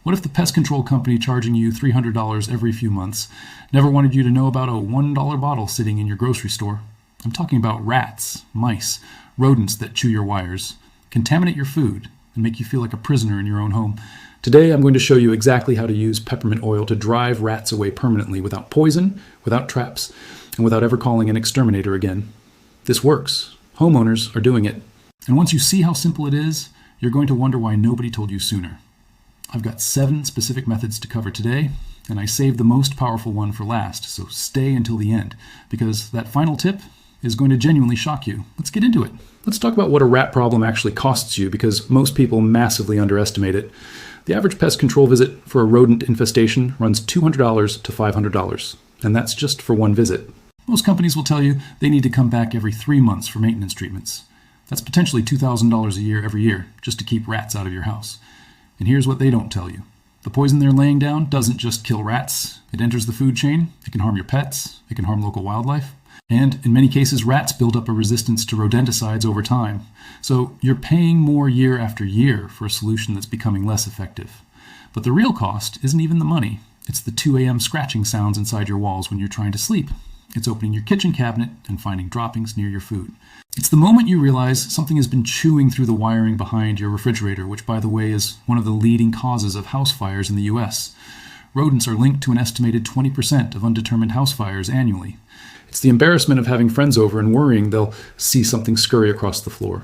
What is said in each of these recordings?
What if the pest control company charging you $300 every few months never wanted you to know about a $1 bottle sitting in your grocery store? I'm talking about rats, mice, rodents that chew your wires, contaminate your food, and make you feel like a prisoner in your own home. Today I'm going to show you exactly how to use peppermint oil to drive rats away permanently without poison, without traps, and without ever calling an exterminator again. This works. Homeowners are doing it. And once you see how simple it is, you're going to wonder why nobody told you sooner. I've got 7 specific methods to cover today, and I saved the most powerful one for last, so stay until the end, because that final tip is going to genuinely shock you. Let's get into it. Let's talk about what a rat problem actually costs you, because most people massively underestimate it. The average pest control visit for a rodent infestation runs $200 to $500, and that's just for one visit. Most companies will tell you they need to come back every 3 months for maintenance treatments. That's potentially $2,000 a year every year, just to keep rats out of your house. And here's what they don't tell you. The poison they're laying down doesn't just kill rats. It enters the food chain. It can harm your pets. It can harm local wildlife. And in many cases, rats build up a resistance to rodenticides over time. So you're paying more year after year for a solution that's becoming less effective. But the real cost isn't even the money. It's the 2 a.m. scratching sounds inside your walls when you're trying to sleep. It's opening your kitchen cabinet and finding droppings near your food. It's the moment you realize something has been chewing through the wiring behind your refrigerator, which, by the way, is one of the leading causes of house fires in the U.S. Rodents are linked to an estimated 20% of undetermined house fires annually. It's the embarrassment of having friends over and worrying they'll see something scurry across the floor.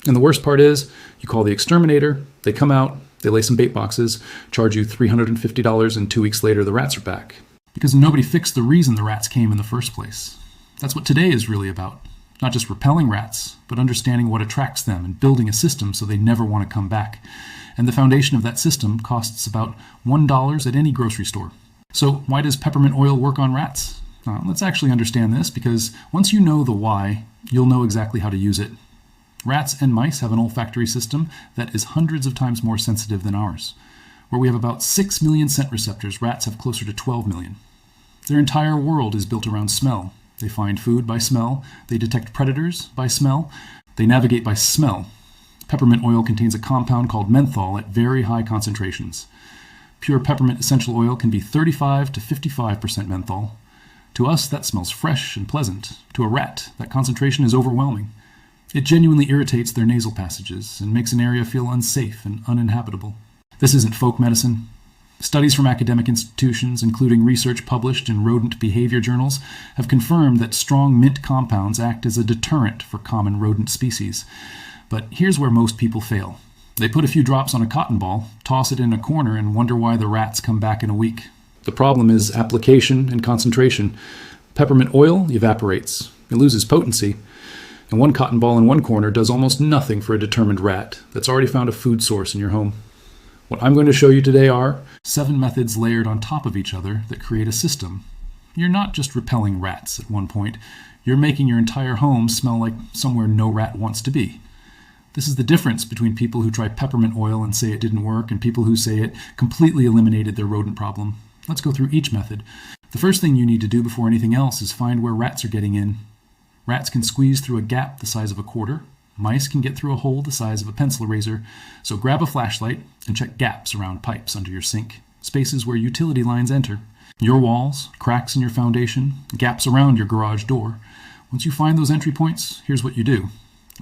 And the worst part is, you call the exterminator, they come out, they lay some bait boxes, charge you $350, and 2 weeks later the rats are back. Because nobody fixed the reason the rats came in the first place. That's what today is really about. Not just repelling rats, but understanding what attracts them and building a system so they never want to come back. And the foundation of that system costs about $1 at any grocery store. So why does peppermint oil work on rats? Let's actually understand this, because once you know the why, you'll know exactly how to use it. Rats and mice have an olfactory system that is hundreds of times more sensitive than ours. Where we have about 6 million scent receptors, rats have closer to 12 million. Their entire world is built around smell. They find food by smell, they detect predators by smell, they navigate by smell. Peppermint oil contains a compound called menthol at very high concentrations. Pure peppermint essential oil can be 35 to 55% menthol. To us, that smells fresh and pleasant. To a rat, that concentration is overwhelming. It genuinely irritates their nasal passages and makes an area feel unsafe and uninhabitable. This isn't folk medicine. Studies from academic institutions, including research published in rodent behavior journals, have confirmed that strong mint compounds act as a deterrent for common rodent species. But here's where most people fail. They put a few drops on a cotton ball, toss it in a corner, and wonder why the rats come back in a week. The problem is application and concentration. Peppermint oil evaporates. It loses potency. And one cotton ball in one corner does almost nothing for a determined rat that's already found a food source in your home. What I'm going to show you today are 7 methods layered on top of each other that create a system. You're not just repelling rats at one point, you're making your entire home smell like somewhere no rat wants to be. This is the difference between people who try peppermint oil and say it didn't work and people who say it completely eliminated their rodent problem. Let's go through each method. The first thing you need to do before anything else is find where rats are getting in. Rats can squeeze through a gap the size of a quarter. Mice can get through a hole the size of a pencil eraser, so grab a flashlight and check gaps around pipes under your sink, spaces where utility lines enter, your walls, cracks in your foundation, gaps around your garage door. Once you find those entry points, here's what you do.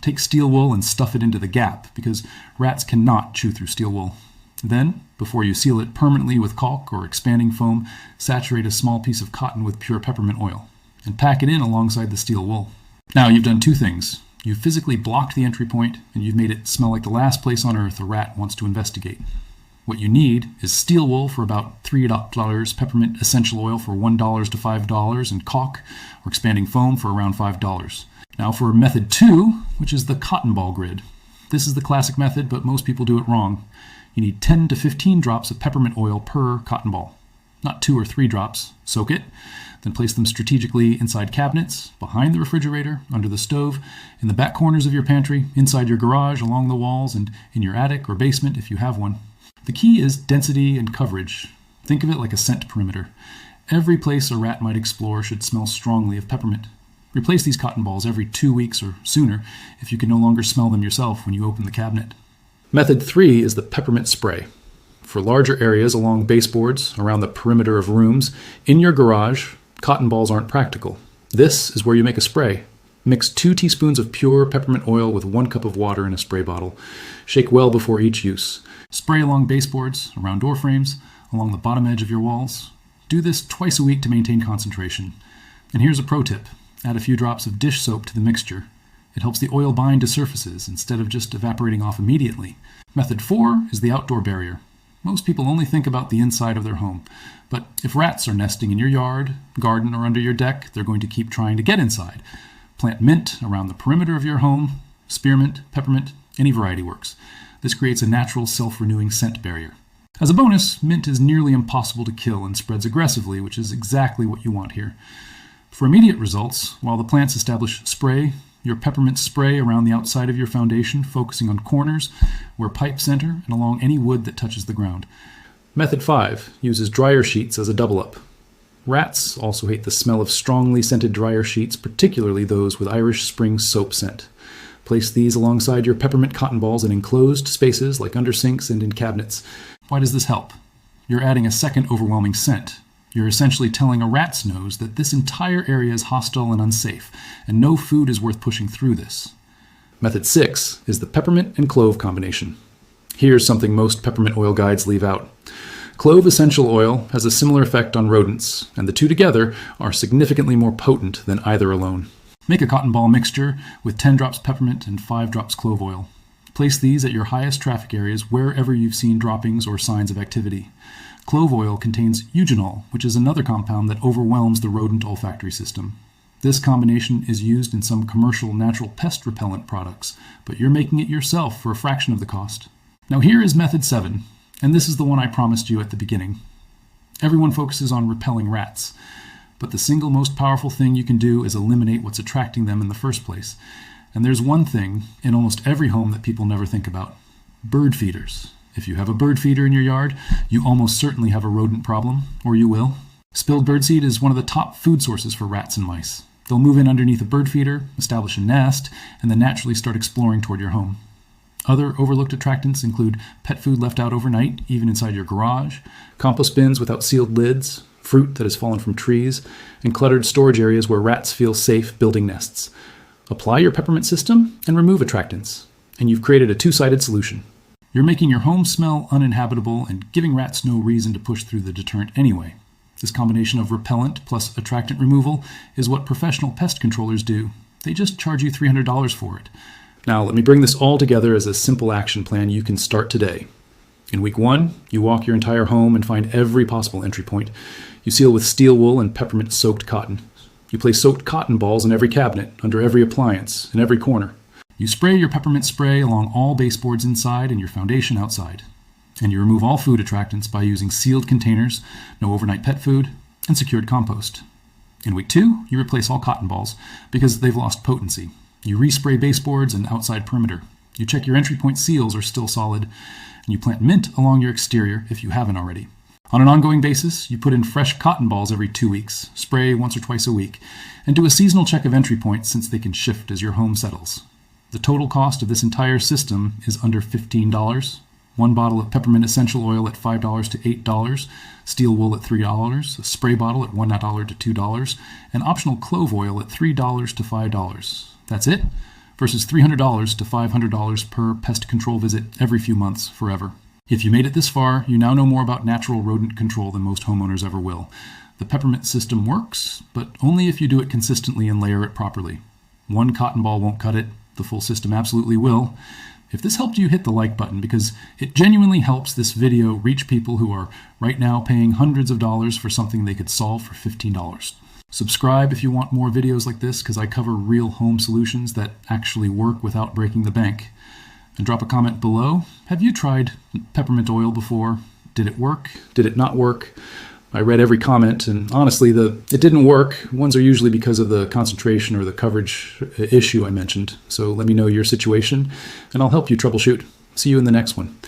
Take steel wool and stuff it into the gap, because rats cannot chew through steel wool. Then, before you seal it permanently with caulk or expanding foam, saturate a small piece of cotton with pure peppermint oil, and pack it in alongside the steel wool. Now you've done 2 things. You've physically blocked the entry point, and you've made it smell like the last place on earth a rat wants to investigate. What you need is steel wool for about $3, peppermint essential oil for $1 to $5, and caulk or expanding foam for around $5. Now for method 2, which is the cotton ball grid. This is the classic method, but most people do it wrong. You need 10 to 15 drops of peppermint oil per cotton ball. Not 2 or 3 drops. Soak it, then place them strategically inside cabinets, behind the refrigerator, under the stove, in the back corners of your pantry, inside your garage, along the walls, and in your attic or basement if you have one. The key is density and coverage. Think of it like a scent perimeter. Every place a rat might explore should smell strongly of peppermint. Replace these cotton balls every 2 weeks or sooner if you can no longer smell them yourself when you open the cabinet. Method 3 is the peppermint spray. For larger areas along baseboards, around the perimeter of rooms, in your garage, cotton balls aren't practical. This is where you make a spray. Mix 2 teaspoons of pure peppermint oil with 1 cup of water in a spray bottle. Shake well before each use. Spray along baseboards, around door frames, along the bottom edge of your walls. Do this twice a week to maintain concentration. And here's a pro tip. Add a few drops of dish soap to the mixture. It helps the oil bind to surfaces instead of just evaporating off immediately. Method 4 is the outdoor barrier. Most people only think about the inside of their home. But if rats are nesting in your yard, garden, or under your deck, they're going to keep trying to get inside. Plant mint around the perimeter of your home. Spearmint, peppermint, any variety works. This creates a natural self-renewing scent barrier. As a bonus, mint is nearly impossible to kill and spreads aggressively, which is exactly what you want here. For immediate results, while the plants establish spray, your peppermint spray around the outside of your foundation, focusing on corners where pipes enter and along any wood that touches the ground. Method 5 uses dryer sheets as a double-up. Rats also hate the smell of strongly scented dryer sheets, particularly those with Irish Spring soap scent. Place these alongside your peppermint cotton balls in enclosed spaces like under sinks and in cabinets. Why does this help? You're adding a second overwhelming scent. You're essentially telling a rat's nose that this entire area is hostile and unsafe, and no food is worth pushing through this. Method 6 is the peppermint and clove combination. Here's something most peppermint oil guides leave out. Clove essential oil has a similar effect on rodents, and the two together are significantly more potent than either alone. Make a cotton ball mixture with 10 drops peppermint and 5 drops clove oil. Place these at your highest traffic areas wherever you've seen droppings or signs of activity. Clove oil contains eugenol, which is another compound that overwhelms the rodent olfactory system. This combination is used in some commercial natural pest repellent products, but you're making it yourself for a fraction of the cost. Now here is method 7, and this is the one I promised you at the beginning. Everyone focuses on repelling rats, but the single most powerful thing you can do is eliminate what's attracting them in the first place. And there's one thing in almost every home that people never think about: bird feeders. If you have a bird feeder in your yard, you almost certainly have a rodent problem, or you will. Spilled birdseed is one of the top food sources for rats and mice. They'll move in underneath a bird feeder, establish a nest, and then naturally start exploring toward your home. Other overlooked attractants include pet food left out overnight, even inside your garage, compost bins without sealed lids, fruit that has fallen from trees, and cluttered storage areas where rats feel safe building nests. Apply your peppermint system and remove attractants, and you've created a two-sided solution. You're making your home smell uninhabitable and giving rats no reason to push through the deterrent anyway. This combination of repellent plus attractant removal is what professional pest controllers do. They just charge you $300 for it. Now, let me bring this all together as a simple action plan you can start today. In week 1, you walk your entire home and find every possible entry point. You seal with steel wool and peppermint-soaked cotton. You place soaked cotton balls in every cabinet, under every appliance, in every corner. You spray your peppermint spray along all baseboards inside and your foundation outside. And you remove all food attractants by using sealed containers, no overnight pet food, and secured compost. In week 2, you replace all cotton balls because they've lost potency. You respray baseboards and outside perimeter. You check your entry point seals are still solid, and you plant mint along your exterior if you haven't already. On an ongoing basis, you put in fresh cotton balls every 2 weeks, spray once or twice a week, and do a seasonal check of entry points since they can shift as your home settles. The total cost of this entire system is under $15. 1 bottle of peppermint essential oil at $5 to $8, steel wool at $3, a spray bottle at $1 to $2, and optional clove oil at $3 to $5. That's it, versus $300 to $500 per pest control visit every few months forever. If you made it this far, you now know more about natural rodent control than most homeowners ever will. The peppermint system works, but only if you do it consistently and layer it properly. 1 cotton ball won't cut it. The full system absolutely will. If this helped you, hit the like button because it genuinely helps this video reach people who are right now paying hundreds of dollars for something they could solve for $15. Subscribe if you want more videos like this because I cover real home solutions that actually work without breaking the bank. And drop a comment below. Have you tried peppermint oil before? Did it work? Did it not work? I read every comment, and honestly, it didn't work. Ones are usually because of the concentration or the coverage issue I mentioned. So let me know your situation, and I'll help you troubleshoot. See you in the next one.